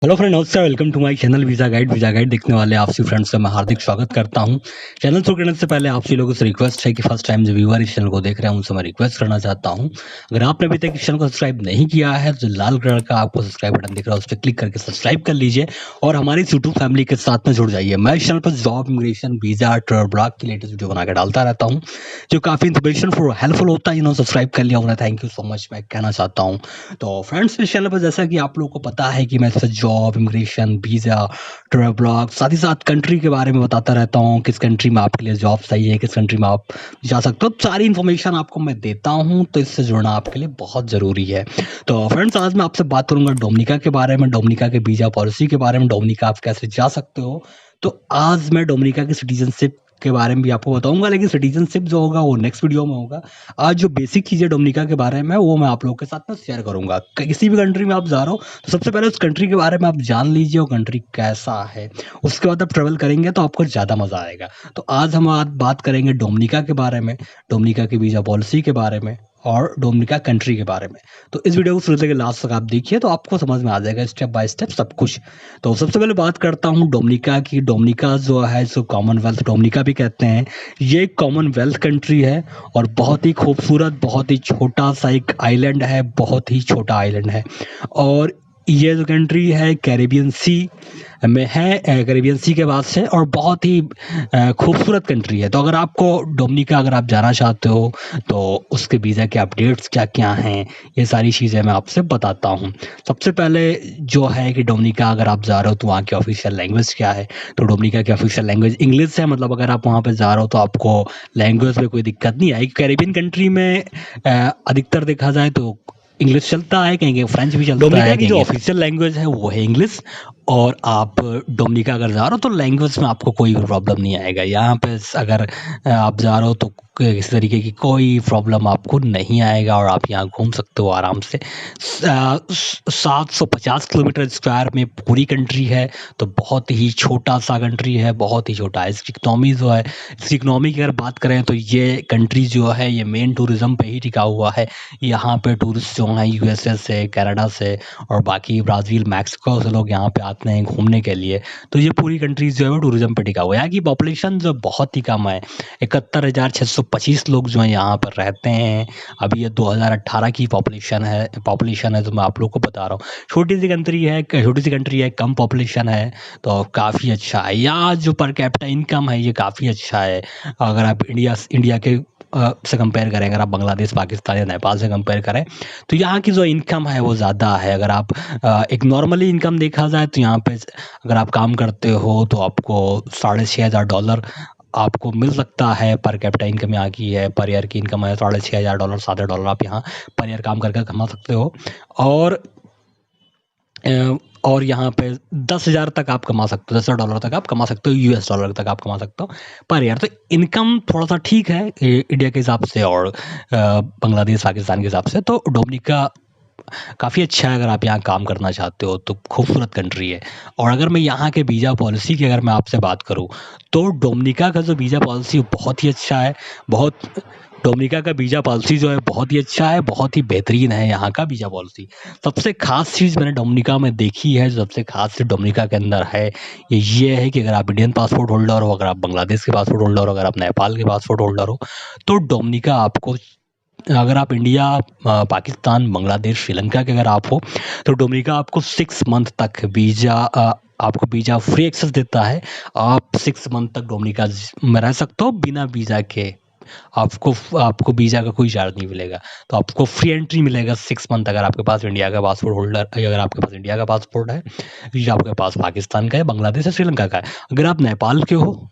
Hello friend, नमस्कार। Welcome to my channel visa guide देखने वाले आपसे फ्रेंड्स का मैं हार्दिक स्वागत करता हूं। चैनल शुरू करने से पहले आपसे लोगों से रिक्वेस्ट है कि फर्स्ट टाइम जो व्यूअर इस चैनल को देख रहे हैं उनसे मैं रिक्वेस्ट करना चाहता हूं, अगर आपने अभी तक इस चैनल को सब्सक्राइब नहीं किया है तो लाल कलर का आपको सब्सक्राइब बटन दिख रहा है, उस पर क्लिक करके सब्सक्राइब कर लीजिए और हमारी यूट्यूब फैमिली के साथ में जुड़ जाइए। मैं इस चैनल पर job, immigration, visa, travel blog की लेटेस्ट वीडियो बनाकर डालता रहता हूँ जो काफ़ी इन्फॉर्मेशन फॉर हेल्पफुल होता है। सब्सक्राइब कर लिया होगा, थैंक यू सो मच मैं कहना चाहता हूँ। तो फ्रेंड्स, इस चैनल पर जैसा कि आप लोगों को पता है कि मैं job, immigration, visa, travel blog, साथ ही साथ कंट्री के बारे में बताता रहता हूँ, किस कंट्री में आपके लिए जॉब सही है, किस कंट्री में आप जा सकते हो। सारी इन्फॉर्मेशन आपको मैं देता हूँ, तो इससे जुड़ना आपके लिए बहुत ज़रूरी है। तो फ्रेंड्स, आज मैं आपसे बात करूँगा डोमिनिका के बारे में, डोमिनिका के वीज़ा पॉलिसी के बारे में, डोमिनिका आप कैसे जा सकते हो। तो आज मैं डोमिनिका की सिटीजनशिप के बारे में भी आपको बताऊंगा, लेकिन सिटीजनशिप जो होगा वो नेक्स्ट वीडियो में होगा। आज जो बेसिक चीज़ें डोमिनिका के बारे में वो मैं आप लोगों के साथ में शेयर करूंगा। किसी भी कंट्री में आप जा रहे हो तो सबसे पहले उस कंट्री के बारे में आप जान लीजिए, वो कंट्री कैसा है। उसके बाद आप ट्रेवल करेंगे तो आपको ज़्यादा मज़ा आएगा। तो आज हम आज बात करेंगे डोमिनिका के बारे में, डोमिनिका की वीज़ा पॉलिसी के बारे में और डोमिनिका कंट्री के बारे में। तो इस वीडियो को शुरू से लास्ट तक आप देखिए तो आपको समझ में आ जाएगा स्टेप बाय स्टेप सब कुछ। तो सबसे पहले बात करता हूँ डोमिनिका की। डोमिनिका जो है सो कॉमनवेल्थ डोमिनिका भी कहते हैं। ये एक कॉमनवेल्थ कंट्री है और बहुत ही खूबसूरत, बहुत ही छोटा सा एक आइलैंड है, बहुत ही छोटा आइलैंड है। और ये जो कंट्री है कैरेबियन सी में है, कैरेबियन सी के पास है और बहुत ही खूबसूरत कंट्री है। तो अगर आपको डोमिनिका अगर आप जाना चाहते हो तो उसके वीज़ा के अपडेट्स क्या क्या हैं, ये सारी चीज़ें मैं आपसे बताता हूँ। सबसे पहले जो है कि डोमिनिका अगर आप जा रहे हो तो वहाँ की ऑफिशियल लैंग्वेज क्या है। तो डोमिनिका की ऑफिशियल लैंग्वेज इंग्लिश है। मतलब अगर आप वहाँ पे जा रहे हो तो आपको लैंग्वेज में कोई दिक्कत नहीं आएगी। कैरेबियन कंट्री में अधिकतर देखा जाए तो इंग्लिश चलता है, कहीं कहीं फ्रेंच भी चलता है। डोमिनिका की जो ऑफिशियल लैंग्वेज है वो है इंग्लिश। और आप डोमिनिका अगर जा रहे हो तो लैंग्वेज में आपको कोई भी प्रॉब्लम नहीं आएगा। यहाँ पे अगर आप जा रहे हो तो किसी तरीके की कोई प्रॉब्लम आपको नहीं आएगा और आप यहाँ घूम सकते हो आराम से। 750 किलोमीटर स्क्वायर में पूरी कंट्री है, तो बहुत ही छोटा सा कंट्री है, बहुत ही छोटा है। इसकी इकनॉमी जो है, इसकी इकनॉमी की अगर बात करें तो ये कंट्री जो है ये मेन टूरिज्म पे ही टिका हुआ है। यहाँ पे टूरिस्ट जो हैं यूएसए से, कनाडा से और बाकी ब्राज़ील, मैक्सिको से लोग यहाँ पे आते हैं घूमने के लिए। तो ये पूरी कंट्रीज़ जो है वो टूरिज़्म पे टिका हुआ है। यहाँ की पॉपुलेशन जो बहुत ही कम है, 71,625 लोग जो हैं यहाँ पर रहते हैं। अभी ये 2018 की पॉपुलेशन है जो मैं आप लोग को बता रहा हूँ। छोटी सी कंट्री है, कम पॉपुलेशन है, तो काफ़ी अच्छा है। यहाँ जो पर कैपिटा इनकम है ये काफ़ी अच्छा है। अगर आप इंडिया के से कंपेयर करें, अगर आप बांग्लादेश, पाकिस्तान या नेपाल से कंपेयर करें तो यहाँ की जो इनकम है वो ज़्यादा है। अगर आप एक नॉर्मली इनकम देखा जाए तो यहाँ पे अगर आप काम करते हो तो आपको $6,500 आपको मिल सकता है। पर कैपिटा इनकम यहाँ की है, पर ईयर की इनकम है $6,500, $7,000 आप यहाँ पर ईयर काम करके कमा सकते हो। और और यहाँ पे 10,000 तक आप कमा सकते हो, $10,000 तक आप कमा सकते हो, यूएस डॉलर तक आप कमा सकते हो पर ईयर। तो इनकम थोड़ा-सा ठीक है इंडिया के हिसाब से और बांग्लादेश, पाकिस्तान के हिसाब से। तो डोमिनिका काफ़ी अच्छा है अगर आप यहाँ काम करना चाहते हो, तो खूबसूरत कंट्री है। और अगर मैं यहाँ के वीज़ा पॉलिसी की अगर मैं आपसे बात करूँ, तो डोमिनिका का जो वीज़ा पॉलिसी बहुत ही अच्छा है। बहुत डोमिनिका का वीज़ा पॉलिसी जो है बहुत ही अच्छा है, बहुत ही बेहतरीन है यहाँ का वीज़ा पॉलिसी। सबसे ख़ास चीज़ मैंने डोमिनिका में देखी है, जो सबसे ख़ास चीज़ डोमिनिका के अंदर है, ये है कि अगर आप इंडियन पासपोर्ट होल्डर हो, अगर आप बांग्लादेश के पासपोर्ट होल्डर हो, अगर आप नेपाल के पासपोर्ट होल्डर हो, तो डोमिनिका आपको, अगर आप इंडिया, पाकिस्तान, बांग्लादेश, श्रीलंका के अगर आप हो, तो डोमिनिका आपको 6 मंथ तक आपको वीज़ा फ्री एक्सेस देता है। आप 6 मंथ तक डोमिनिका में रह सकते हो बिना वीज़ा के। आपको आपको वीज़ा का कोई चार्ज नहीं मिलेगा। तो आपको फ्री एंट्री मिलेगा 6 मंथ, अगर आपके पास इंडिया का पासपोर्ट होल्डर, अगर आपके पास इंडिया का पासपोर्ट है, या आपके पास पाकिस्तान का है, बांग्लादेश है, श्रीलंका का है। अगर आप नेपाल के हो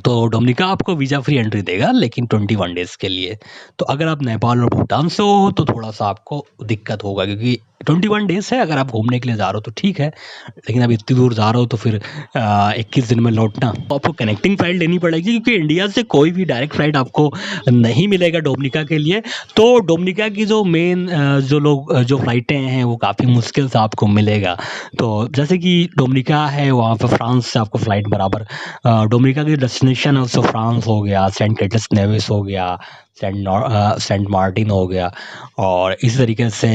तो डोमिनिका आपको वीज़ा फ्री एंट्री देगा, लेकिन 21 डेज़ के लिए। तो अगर आप नेपाल और भूटान से हो तो थोड़ा-सा आपको दिक्कत होगा, क्योंकि 21 डेज़ है। अगर आप घूमने के लिए जा रहे हो तो ठीक है, लेकिन अब इतनी दूर जा रहे हो तो फिर 21 दिन में लौटना, तो आपको कनेक्टिंग फ़्लाइट लेनी पड़ेगी, क्योंकि इंडिया से कोई भी डायरेक्ट फ़्लाइट आपको नहीं मिलेगा डोमिनिका के लिए। तो डोमिनिका की जो मेन जो फ़्लाइटें हैं वो काफ़ी मुश्किल से आपको मिलेगा। तो जैसे कि डोमिनिका है, वहाँ पे फ्रांस से आपको फ़्लाइट बराबर, डोमिनिका की डेस्टिनेशन है उससे फ्रांस हो गया, सेंट किट्स नेविस हो गया, सेंट मार्टिन हो गया, और इसी तरीके से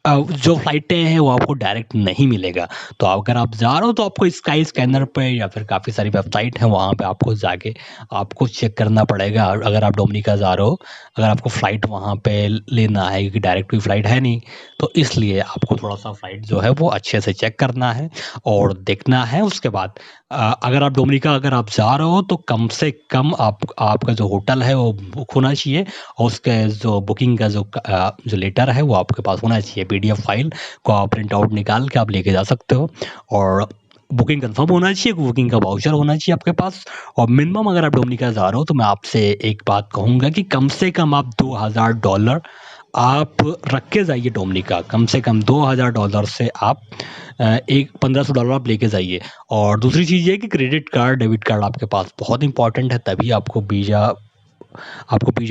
जो फ़्लाइटें हैं वो आपको डायरेक्ट नहीं मिलेगा। तो अगर आप जा रहे हो तो आपको स्काई स्कैनर पे या फिर काफ़ी सारी वेबसाइट हैं वहाँ पे आपको जाके आपको चेक करना पड़ेगा। अगर आप डोमिनिका जा रहे हो, अगर आपको फ़्लाइट वहाँ पे लेना है क्योंकि डायरेक्ट कोई फ़्लाइट है नहीं, तो इसलिए आपको थोड़ा-सा फ़्लाइट जो है वो अच्छे से चेक करना है और देखना है। उसके बाद अगर आप डोमिनिका अगर आप जा रहे हो तो कम से कम आपका जो होटल है वो बुक होना चाहिए और उसके जो बुकिंग का जो लेटर है वो आपके पास होना चाहिए। पीडीएफ फाइल को आप प्रिंट आउट निकाल के आप लेके जा सकते हो और बुकिंग कंफर्म होना चाहिए, बुकिंग का वाउचर होना चाहिए आपके पास। और मिनिमम अगर आप डोमिनिका जा रहे हो तो मैं आपसे एक बात कहूँगा कि कम से कम आप $2000 आप रख के जाइए डोमिनिका। कम से कम $2000 से आप एक $1500 आप लेके जाइए। और दूसरी चीज़ ये कि क्रेडिट कार्ड, डेबिट कार्ड आपके पास बहुत इंपॉर्टेंट है, तभी आपको वीज़ा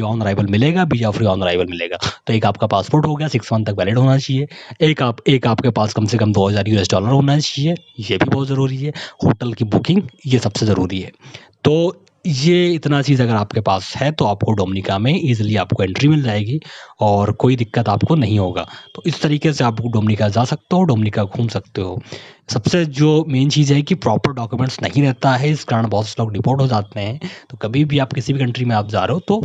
ऑन अराइवल मिलेगा, वीज़ा फ्री ऑन अराइवल मिलेगा। तो एक आपका पासपोर्ट हो गया, 6 मंथ तक वैलिड होना चाहिए। एक आपके पास कम से कम $2000 होना चाहिए, ये भी बहुत ज़रूरी है। होटल की बुकिंग ये सबसे ज़रूरी है। तो ये इतना चीज़ अगर आपके पास है तो आपको डोमिनिका में ईज़िली आपको एंट्री मिल जाएगी और कोई दिक्कत आपको नहीं होगा। तो इस तरीके से आप डोमिनिका जा सकते हो, डोमिनिका घूम सकते हो। सबसे जो मेन चीज़ है कि प्रॉपर डॉक्यूमेंट्स नहीं रहता है, इस कारण बहुत से लोग डिपोर्ट हो जाते हैं। तो कभी भी आप किसी भी कंट्री में आप जा रहे हो तो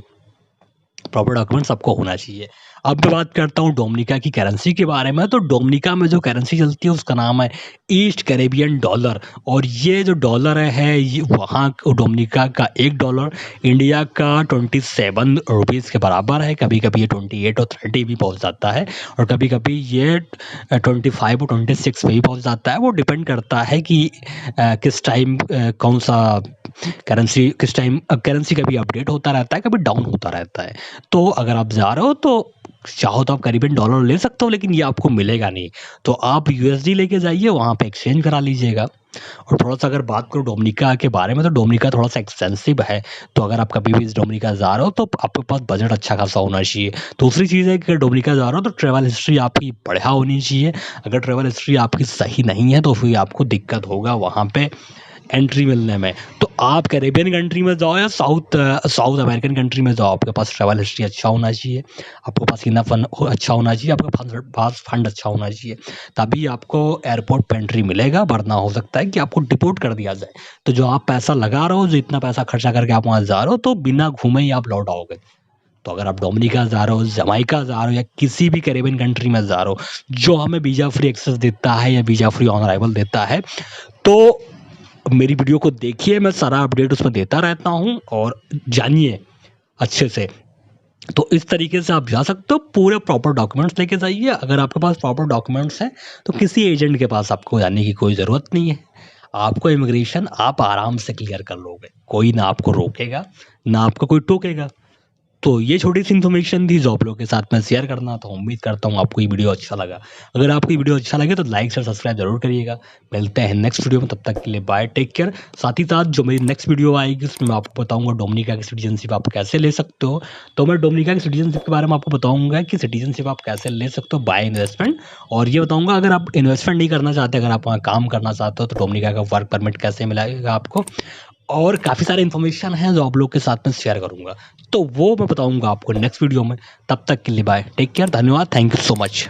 प्रॉपर डॉक्यूमेंट्स आपको होना चाहिए। अब मैं बात करता हूँ डोमिनिका की करेंसी के बारे में। तो डोमिनिका में जो करेंसी चलती है उसका नाम है ईस्ट कैरेबियन डॉलर। और ये जो डॉलर है ये वहाँ डोमिनिका का $1 इंडिया का 27 रुपीज़ के बराबर है। कभी कभी ये 28 और 30 भी पहुँच जाता है और कभी कभी ये 25 और 26 पे भी पहुँच जाता है। वो डिपेंड करता है कि किस टाइम कौन सा करेंसी किस टाइम करेंसी कभी अपडेट होता रहता है, कभी डाउन होता रहता है। तो अगर आप जा रहे हो तो चाहो तो आप करीबन डॉलर ले सकते हो, लेकिन ये आपको मिलेगा नहीं। तो आप यूएसडी लेके जाइए, वहाँ पे एक्सचेंज करा लीजिएगा। और थोड़ा-सा अगर बात करूँ डोमिनिका के बारे में तो डोमिनिका थोड़ा-सा एक्सपेंसिव है। तो अगर आप कभी भी इस डोमिनिका जा रहे हो तो आपके पास बजट अच्छा खासा होना चाहिए। दूसरी चीज़ है कि अगर डोमिनिका जा रहे हो तो ट्रैवल हिस्ट्री आपकी बढ़िया होनी चाहिए। अगर ट्रैवल हिस्ट्री आपकी सही नहीं है तो फिर आपको दिक्कत होगा वहाँ पे एंट्री मिलने में। तो आप कैरेबियन कंट्री में जाओ या साउथ अमेरिकन कंट्री में जाओ, आपके पास ट्रैवल हिस्ट्री अच्छा होना चाहिए, आपके पास इनफ फंड अच्छा होना चाहिए, आपके पास फंड अच्छा होना चाहिए, तभी आपको एयरपोर्ट पे एंट्री मिलेगा। वरना हो सकता है कि आपको डिपोर्ट कर दिया जाए। तो जो आप पैसा लगा रहे हो, जो इतना पैसा खर्चा करके आप वहाँ जा रहे हो, तो बिना घूमे ही आप लौट आओगे। तो अगर आप डोमिनिका जा रहे हो, जमाइका जा रहे हो या किसी भी कैरेबियन कंट्री में जा रहे हो, जो हमें वीज़ा फ्री एक्सेस देता है या वीज़ा फ्री ऑन अराइवल देता है, तो मेरी वीडियो को देखिए, मैं सारा अपडेट उसमें देता रहता हूँ और जानिए अच्छे से। तो इस तरीके से आप जा सकते हो, पूरे प्रॉपर डॉक्यूमेंट्स लेके जाइए। अगर आपके पास प्रॉपर डॉक्यूमेंट्स हैं, तो किसी एजेंट के पास आपको जाने की कोई ज़रूरत नहीं है। आपको इमिग्रेशन आप आराम से क्लियर कर लोगे। कोई ना आपको रोकेगा, ना आपको कोई टोकेगा। तो ये छोटी-सी इन्फॉर्मेशन थी जो आप लोगों के साथ में शेयर करना था। उम्मीद करता हूँ आपको ये वीडियो अच्छा लगा। अगर आपको ये वीडियो अच्छा लगे तो लाइक, शेयर, सब्सक्राइब ज़रूर करिएगा। मिलते हैं नेक्स्ट वीडियो में, तब तक के लिए बाय, टेक केयर। साथ ही साथ जो मेरी नेक्स्ट वीडियो आएगी उसमें मैं आपको बताऊँगा डोमिनिका की सिटीज़नशिप आप कैसे ले सकते हो। तो मैं डोमिनिका की सिटीज़नशिप के बारे में आपको बताऊँगा कि सिटीज़नशिप आप कैसे ले सकते हो बाय इन्वेस्टमेंट। और ये बताऊँगा अगर आप इन्वेस्टमेंट नहीं करना चाहते, अगर आप वहाँ काम करना चाहते हो तो डोमिनिका का वर्क परमिट कैसे मिलेगा आपको। और काफ़ी सारे इन्फॉर्मेशन हैं जो आप लोग के साथ में शेयर करूँगा। तो वो मैं बताऊँगा आपको नेक्स्ट वीडियो में। तब तक के लिए बाय, टेक केयर, धन्यवाद, थैंक यू सो मच।